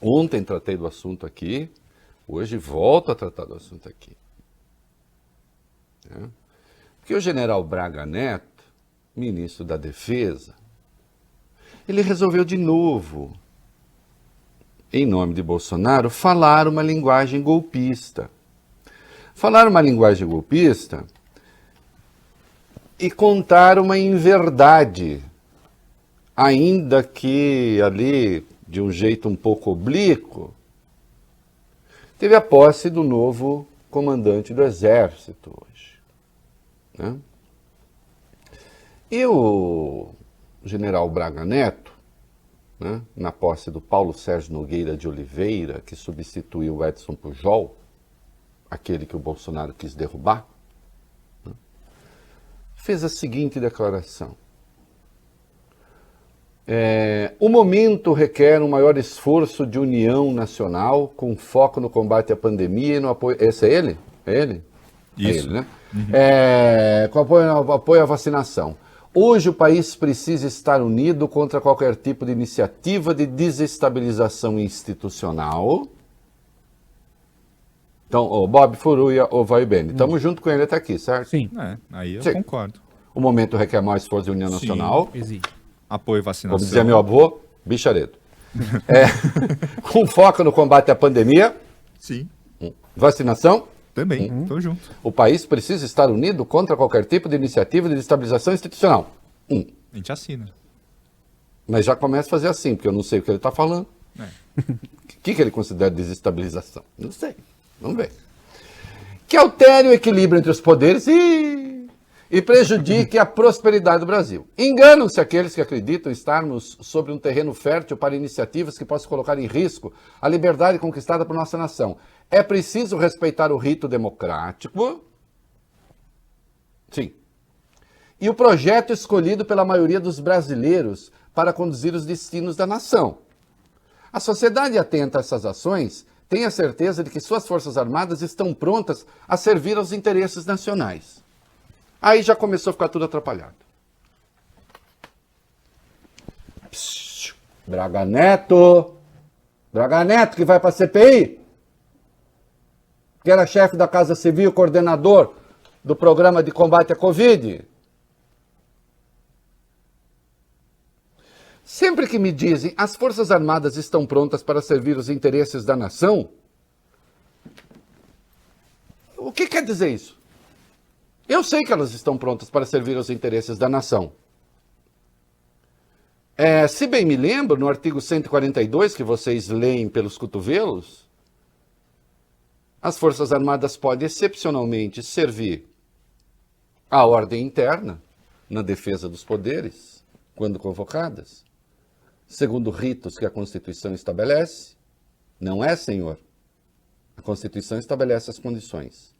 Ontem tratei do assunto aqui, hoje volto a tratar do assunto aqui. Porque o general Braga Neto, ministro da Defesa, ele resolveu de novo, em nome de Bolsonaro, falar uma linguagem golpista. Falar uma linguagem golpista e contar uma inverdade, ainda que ali, de um jeito um pouco oblíquo, teve a posse do novo comandante do Exército hoje. Né? E o general Braga Neto, né, na posse do Paulo Sérgio Nogueira de Oliveira, que substituiu o Edson Pujol, aquele que o Bolsonaro quis derrubar, né, fez a seguinte declaração. O momento requer um maior esforço de união nacional, com foco no combate à pandemia e no apoio... Esse é ele? É ele? Isso. É ele, né? Com apoio à vacinação. Hoje o país precisa estar unido contra qualquer tipo de iniciativa de desestabilização institucional. Então, o Bob Furuia, o Vai Bene, estamos junto com ele até aqui, certo? Sim. Aí eu Sim. concordo. O momento requer mais esforço de união Sim. nacional. Exige. Apoio à vacinação. Como dizia meu avô, bicharedo. Com foco no combate à pandemia, Sim, vacinação. também, tô junto. O país precisa estar unido contra qualquer tipo de iniciativa de desestabilização institucional. A gente assina. Mas já começa a fazer assim, porque eu não sei o que ele está falando. O que ele considera desestabilização? Não sei. Vamos ver. Que altere o equilíbrio entre os poderes e prejudique a prosperidade do Brasil. Enganam-se aqueles que acreditam estarmos sobre um terreno fértil para iniciativas que possam colocar em risco a liberdade conquistada por nossa nação. É preciso respeitar o rito democrático. Sim. E o projeto escolhido pela maioria dos brasileiros para conduzir os destinos da nação. A sociedade atenta a essas ações tem a certeza de que suas forças armadas estão prontas a servir aos interesses nacionais. Aí já começou a ficar tudo atrapalhado. Braga Neto que vai para a CPI, que era chefe da Casa Civil, coordenador do programa de combate à Covid. Sempre que me dizem as Forças Armadas estão prontas para servir os interesses da nação, o que quer dizer isso? Eu sei que elas estão prontas para servir aos interesses da nação. Se bem me lembro, no artigo 142, que vocês leem pelos cotovelos, as Forças Armadas podem excepcionalmente servir à ordem interna, na defesa dos poderes, quando convocadas, segundo ritos que a Constituição estabelece. Não é, senhor? A Constituição estabelece as condições.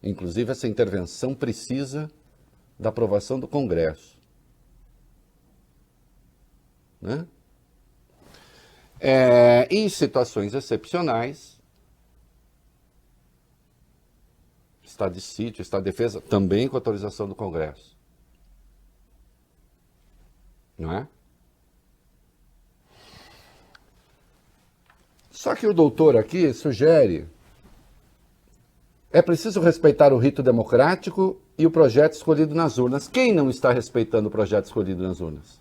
Inclusive, essa intervenção precisa da aprovação do Congresso. Né? Em situações excepcionais, estado de sítio, estado de defesa, também com autorização do Congresso. Não é? Só que o doutor aqui sugere: é preciso respeitar o rito democrático e o projeto escolhido nas urnas. Quem não está respeitando o projeto escolhido nas urnas?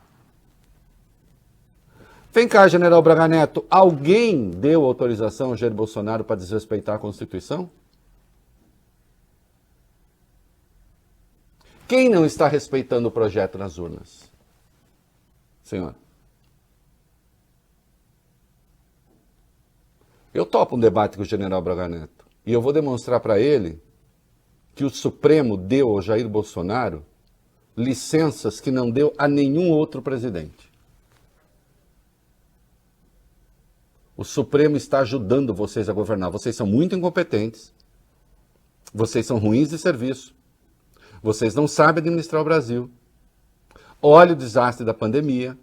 Vem cá, general Braga Neto, alguém deu autorização ao Jair Bolsonaro para desrespeitar a Constituição? Quem não está respeitando o projeto nas urnas? Senhor? Eu topo um debate com o general Braga Neto e eu vou demonstrar para ele que o Supremo deu ao Jair Bolsonaro licenças que não deu a nenhum outro presidente. O Supremo está ajudando vocês a governar. Vocês são muito incompetentes. Vocês são ruins de serviço. Vocês não sabem administrar o Brasil. Olha o desastre da pandemia.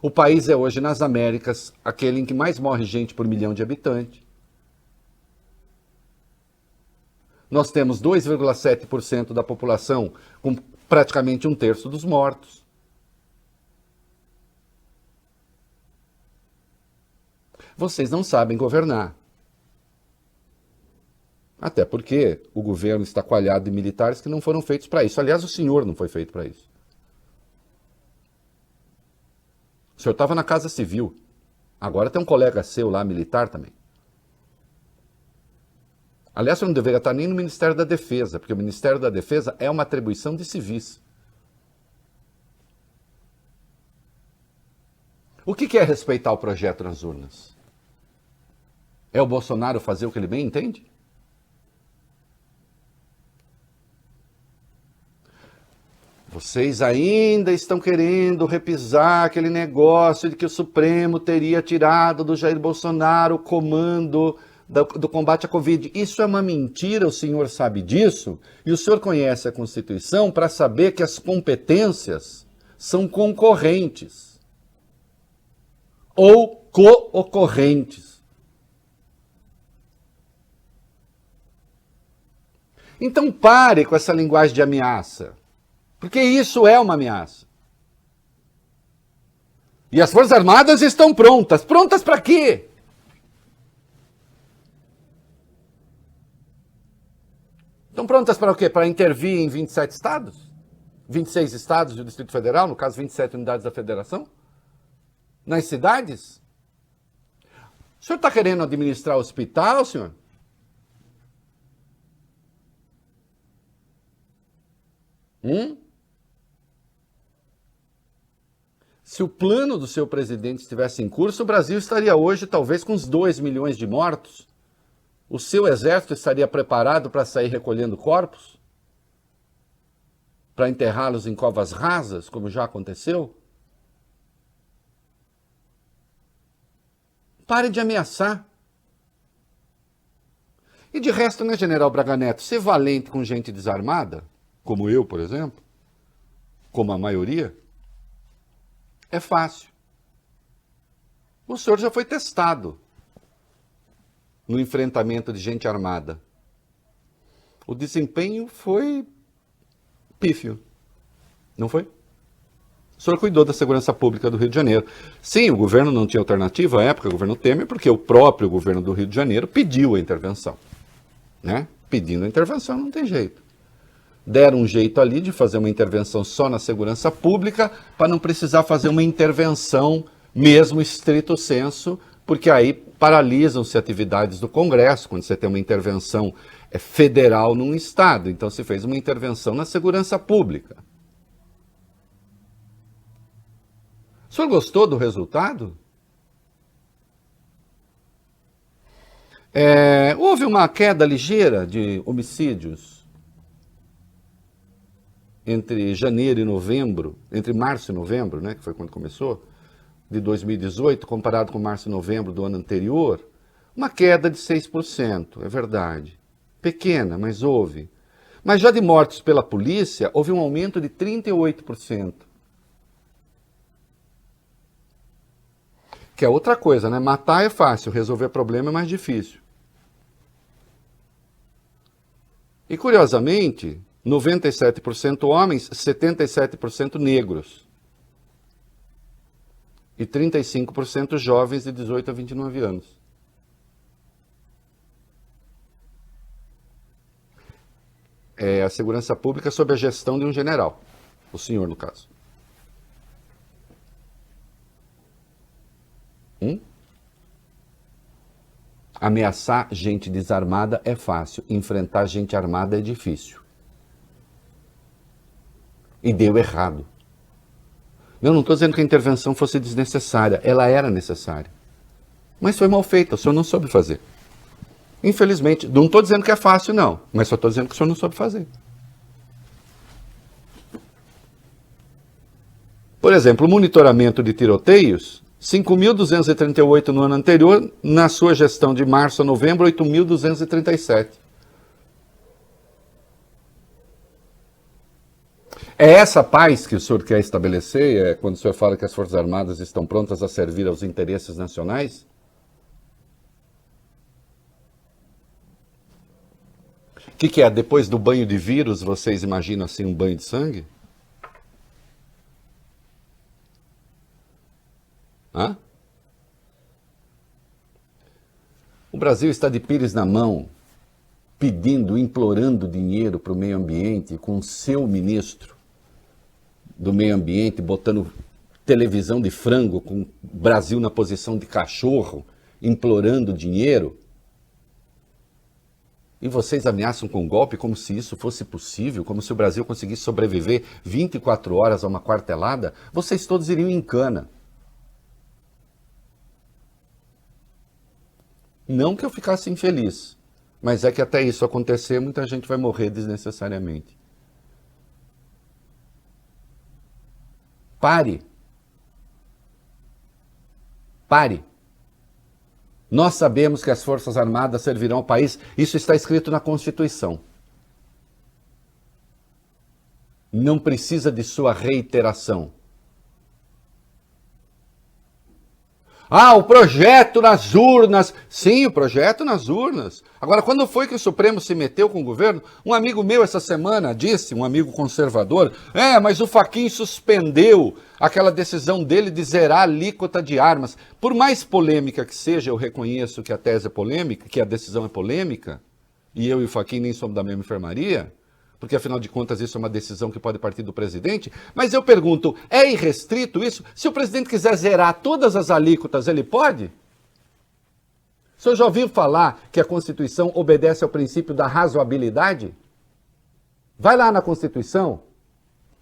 O país é hoje, nas Américas, aquele em que mais morre gente por milhão de habitantes. Nós temos 2,7% da população com praticamente 1/3 dos mortos. Vocês não sabem governar. Até porque o governo está coalhado de militares que não foram feitos para isso. Aliás, o senhor não foi feito para isso. O senhor estava na Casa Civil. Agora tem um colega seu lá, militar também. Aliás, o senhor não deveria estar nem no Ministério da Defesa, porque o Ministério da Defesa é uma atribuição de civis. O que é respeitar o projeto nas urnas? É o Bolsonaro fazer o que ele bem entende? Vocês ainda estão querendo repisar aquele negócio de que o Supremo teria tirado do Jair Bolsonaro o comando do combate à Covid. Isso é uma mentira, o senhor sabe disso, e o senhor conhece a Constituição para saber que as competências são concorrentes ou co-ocorrentes. Então pare com essa linguagem de ameaça, porque isso é uma ameaça. E as Forças Armadas estão prontas. Prontas para quê? Estão prontas para o quê? Para intervir em 27 estados? 26 estados do Distrito Federal, no caso 27 unidades da Federação? Nas cidades? O senhor está querendo administrar o hospital, senhor? Se o plano do seu presidente estivesse em curso, o Brasil estaria hoje talvez com uns 2 milhões de mortos. O seu exército estaria preparado para sair recolhendo corpos? Para enterrá-los em covas rasas, como já aconteceu? Pare de ameaçar. E de resto, né, General Braga Neto, ser valente com gente desarmada, como eu, por exemplo, como a maioria, é fácil. O senhor já foi testado no enfrentamento de gente armada. O desempenho foi pífio, não foi? O senhor cuidou da segurança pública do Rio de Janeiro. Sim, o governo não tinha alternativa à época, o governo Temer, porque o próprio governo do Rio de Janeiro pediu a intervenção. Né? Pedindo a intervenção não tem jeito. Deram um jeito ali de fazer uma intervenção só na segurança pública para não precisar fazer uma intervenção mesmo estrito sensu, porque aí paralisam-se atividades do Congresso, quando você tem uma intervenção federal num estado. Então se fez uma intervenção na segurança pública. O senhor gostou do resultado? Houve uma queda ligeira de homicídios entre janeiro e novembro, entre março e novembro, né, que foi quando começou, de 2018, comparado com março e novembro do ano anterior, uma queda de 6%, é verdade. Pequena, mas houve. Mas já de mortes pela polícia, houve um aumento de 38%. Que é outra coisa, né? Matar é fácil, resolver problema é mais difícil. E curiosamente, 97% homens, 77% negros. E 35% jovens de 18 a 29 anos. É a segurança pública sob a gestão de um general. O senhor, no caso. Ameaçar gente desarmada é fácil, enfrentar gente armada é difícil. E deu errado. Eu não estou dizendo que a intervenção fosse desnecessária, ela era necessária. Mas foi mal feita, o senhor não soube fazer. Infelizmente, não estou dizendo que é fácil, não, mas só estou dizendo que o senhor não soube fazer. Por exemplo, o monitoramento de tiroteios, 5.238 no ano anterior, na sua gestão de março a novembro, 8.237. É essa paz que o senhor quer estabelecer, quando o senhor fala que as Forças Armadas estão prontas a servir aos interesses nacionais? O que é? Depois do banho de vírus, vocês imaginam assim um banho de sangue? Hã? Brasil está de pires na mão, pedindo, implorando dinheiro para o meio ambiente, com o seu ministro do meio ambiente botando televisão de frango, com o Brasil na posição de cachorro, implorando dinheiro. E vocês ameaçam com golpe como se isso fosse possível, como se o Brasil conseguisse sobreviver 24 horas a uma quartelada, vocês todos iriam em cana. Não que eu ficasse infeliz, mas é que até isso acontecer, muita gente vai morrer desnecessariamente. Pare. Pare. Nós sabemos que as Forças Armadas servirão ao país. Isso está escrito na Constituição. Não precisa de sua reiteração. Ah, o projeto nas urnas. Sim, o projeto nas urnas. Agora, quando foi que o Supremo se meteu com o governo? Um amigo meu essa semana disse, um amigo conservador, mas o Fachin suspendeu aquela decisão dele de zerar a alíquota de armas. Por mais polêmica que seja, eu reconheço que a tese é polêmica, que a decisão é polêmica, e eu e o Fachin nem somos da mesma enfermaria, porque afinal de contas isso é uma decisão que pode partir do presidente, mas eu pergunto, é irrestrito isso? Se o presidente quiser zerar todas as alíquotas, ele pode? O senhor já ouviu falar que a Constituição obedece ao princípio da razoabilidade? Vai lá na Constituição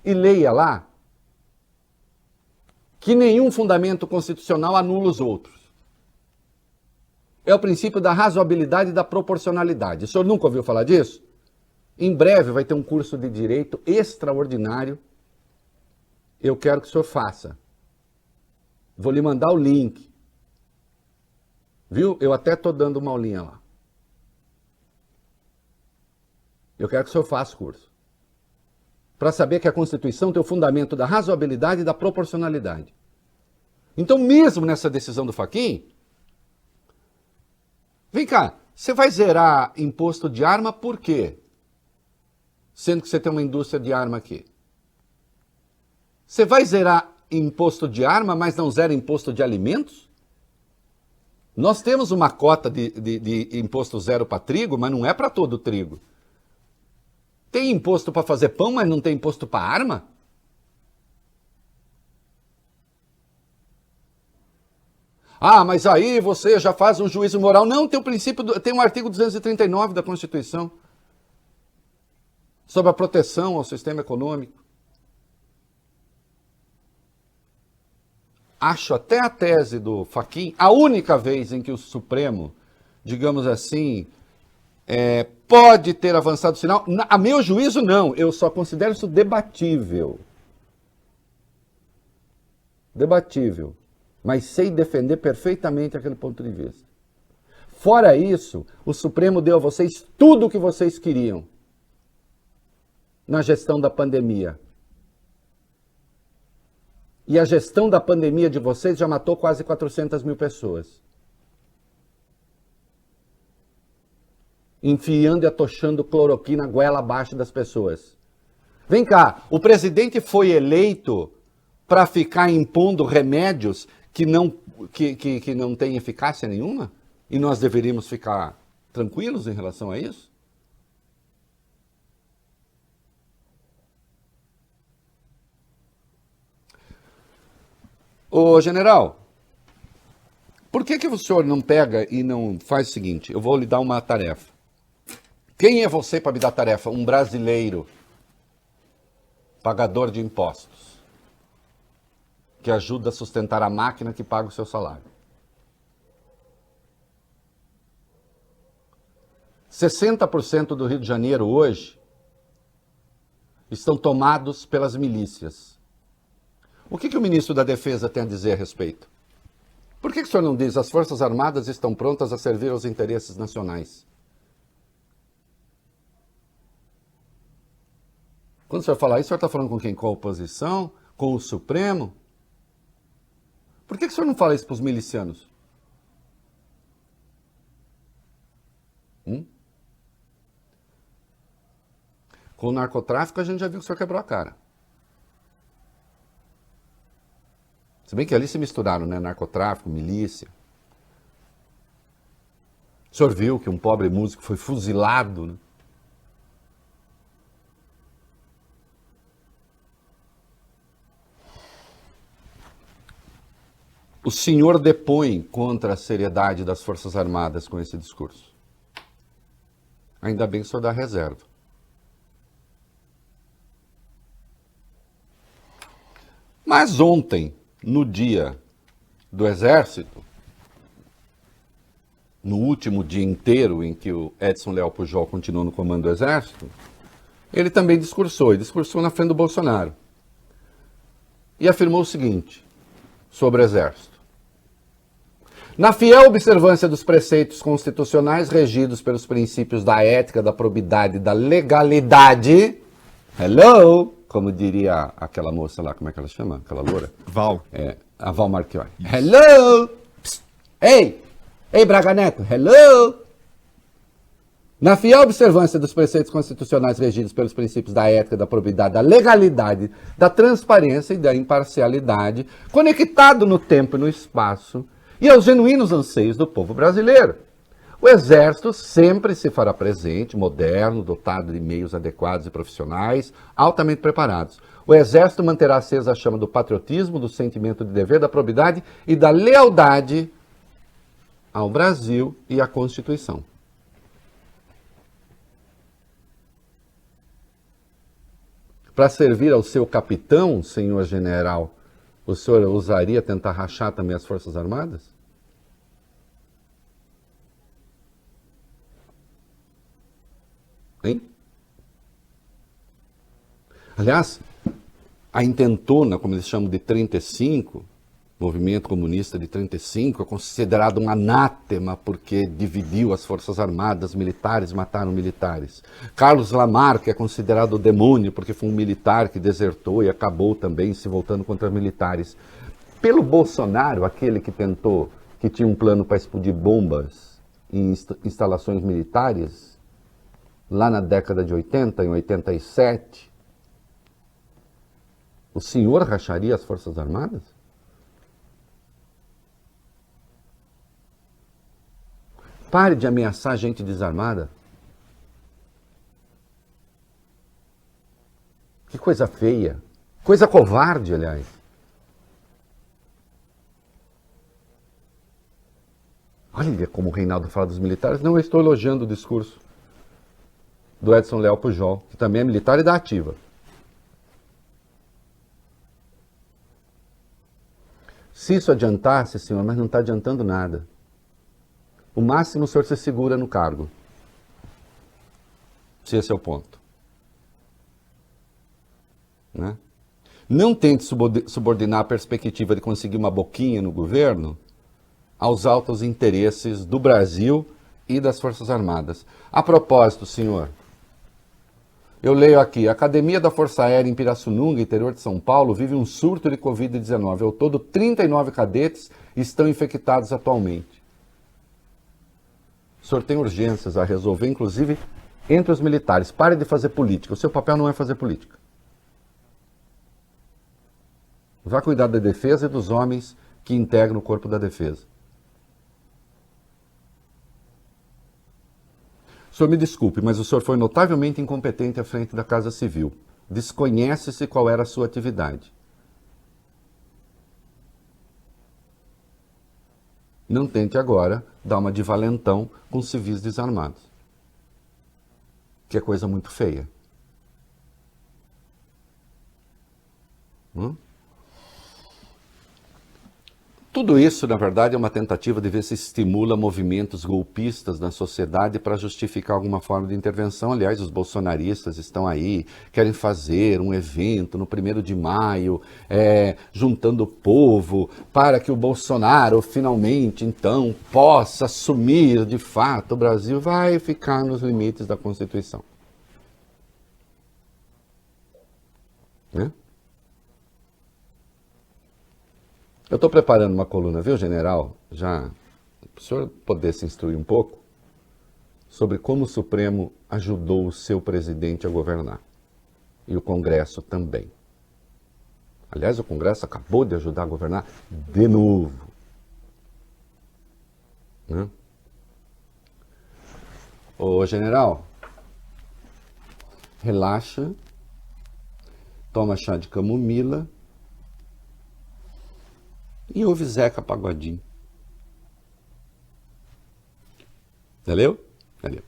e leia lá que nenhum fundamento constitucional anula os outros. É o princípio da razoabilidade e da proporcionalidade. O senhor nunca ouviu falar disso? Em breve vai ter um curso de direito extraordinário. Eu quero que o senhor faça. Vou lhe mandar o link. Viu? Eu até estou dando uma aulinha lá. Eu quero que o senhor faça o curso. Para saber que a Constituição tem o fundamento da razoabilidade e da proporcionalidade. Então, mesmo nessa decisão do Fachin, vem cá, você vai zerar imposto de arma por quê? Sendo que você tem uma indústria de arma aqui. Você vai zerar imposto de arma, mas não zera imposto de alimentos? Nós temos uma cota de imposto zero para trigo, mas não é para todo o trigo. Tem imposto para fazer pão, mas não tem imposto para arma? Ah, mas aí você já faz um juízo moral. Não, tem o princípio, tem um artigo 239 da Constituição sobre a proteção ao sistema econômico. Acho até a tese do Fachin, a única vez em que o Supremo, digamos assim, pode ter avançado o sinal, a meu juízo não, eu só considero isso debatível. Debatível. Mas sei defender perfeitamente aquele ponto de vista. Fora isso, o Supremo deu a vocês tudo o que vocês queriam na gestão da pandemia. E a gestão da pandemia de vocês já matou quase 400 mil pessoas. Enfiando e atochando cloroquina goela abaixo das pessoas. Vem cá, o presidente foi eleito para ficar impondo remédios que não têm eficácia nenhuma? E nós deveríamos ficar tranquilos em relação a isso? Ô, general, por que o senhor não pega e não faz o seguinte? Eu vou lhe dar uma tarefa. Quem é você para me dar tarefa? Um brasileiro, pagador de impostos, que ajuda a sustentar a máquina que paga o seu salário. 60% do Rio de Janeiro hoje estão tomados pelas milícias. O que o ministro da Defesa tem a dizer a respeito? Por que o senhor não diz as Forças Armadas estão prontas a servir aos interesses nacionais? Quando o senhor fala isso, o senhor está falando com quem? Com a oposição? Com o Supremo? Por que o senhor não fala isso para os milicianos? Com o narcotráfico, a gente já viu que o senhor quebrou a cara. Se bem que ali se misturaram, né? Narcotráfico, milícia. O senhor viu que um pobre músico foi fuzilado, né? O senhor depõe contra a seriedade das Forças Armadas com esse discurso. Ainda bem que o senhor dá reserva. Mas ontem, no dia do Exército, no último dia inteiro em que o Edson Leal Pujol continuou no comando do Exército, ele também discursou, e discursou na frente do Bolsonaro. E afirmou o seguinte sobre o Exército. Na fiel observância dos preceitos constitucionais regidos pelos princípios da ética, da probidade e da legalidade, hello, como diria aquela moça lá, como é que ela chama? Aquela loura? Val. A Val Marchiori. Hello! Psst. Ei, Braga Neto, hello! Na fiel observância dos preceitos constitucionais regidos pelos princípios da ética, da probidade, da legalidade, da transparência e da imparcialidade, conectado no tempo e no espaço, e aos genuínos anseios do povo brasileiro. O Exército sempre se fará presente, moderno, dotado de meios adequados e profissionais, altamente preparados. O Exército manterá acesa a chama do patriotismo, do sentimento de dever, da probidade e da lealdade ao Brasil e à Constituição. Para servir ao seu capitão, senhor general, o senhor ousaria tentar rachar também as Forças Armadas? Hein? Aliás, a intentona, como eles chamam de 35, movimento comunista de 35, é considerado um anátema porque dividiu as Forças Armadas, militares mataram militares. Carlos Lamarck é considerado o demônio porque foi um militar que desertou e acabou também se voltando contra militares. Pelo Bolsonaro, aquele que tentou, que tinha um plano para explodir bombas em instalações militares, lá na década de 80, em 87, o senhor racharia as Forças Armadas? Pare de ameaçar gente desarmada. Que coisa feia. Coisa covarde, aliás. Olha como o Reinaldo fala dos militares. Não, eu estou elogiando o discurso do Edson Leal Pujol, que também é militar e da ativa. Se isso adiantasse, senhor, mas não está adiantando nada. O máximo o senhor se segura no cargo. Se esse é o ponto. Né? Não tente subordinar a perspectiva de conseguir uma boquinha no governo aos altos interesses do Brasil e das Forças Armadas. A propósito, senhor, eu leio aqui, a Academia da Força Aérea em Pirassununga, interior de São Paulo, vive um surto de Covid-19. Ao todo, 39 cadetes estão infectados atualmente. O senhor tem urgências a resolver, inclusive entre os militares. Pare de fazer política. O seu papel não é fazer política. Vá cuidar da defesa e dos homens que integram o corpo da defesa. O senhor me desculpe, mas o senhor foi notavelmente incompetente à frente da Casa Civil. Desconhece-se qual era a sua atividade. Não tente agora dar uma de valentão com civis desarmados. Que é coisa muito feia. Tudo isso, na verdade, é uma tentativa de ver se estimula movimentos golpistas na sociedade para justificar alguma forma de intervenção. Aliás, os bolsonaristas estão aí, querem fazer um evento no 1º de maio, juntando o povo, para que o Bolsonaro finalmente, então, possa assumir, de fato, o Brasil vai ficar nos limites da Constituição. Né? Eu estou preparando uma coluna, viu, general? Já, para o senhor poder se instruir um pouco sobre como o Supremo ajudou o seu presidente a governar. E o Congresso também. Aliás, o Congresso acabou de ajudar a governar de novo. Né? Ô, general, relaxa, toma chá de camomila e ouve Zeca Pagodinho. Valeu? Valeu.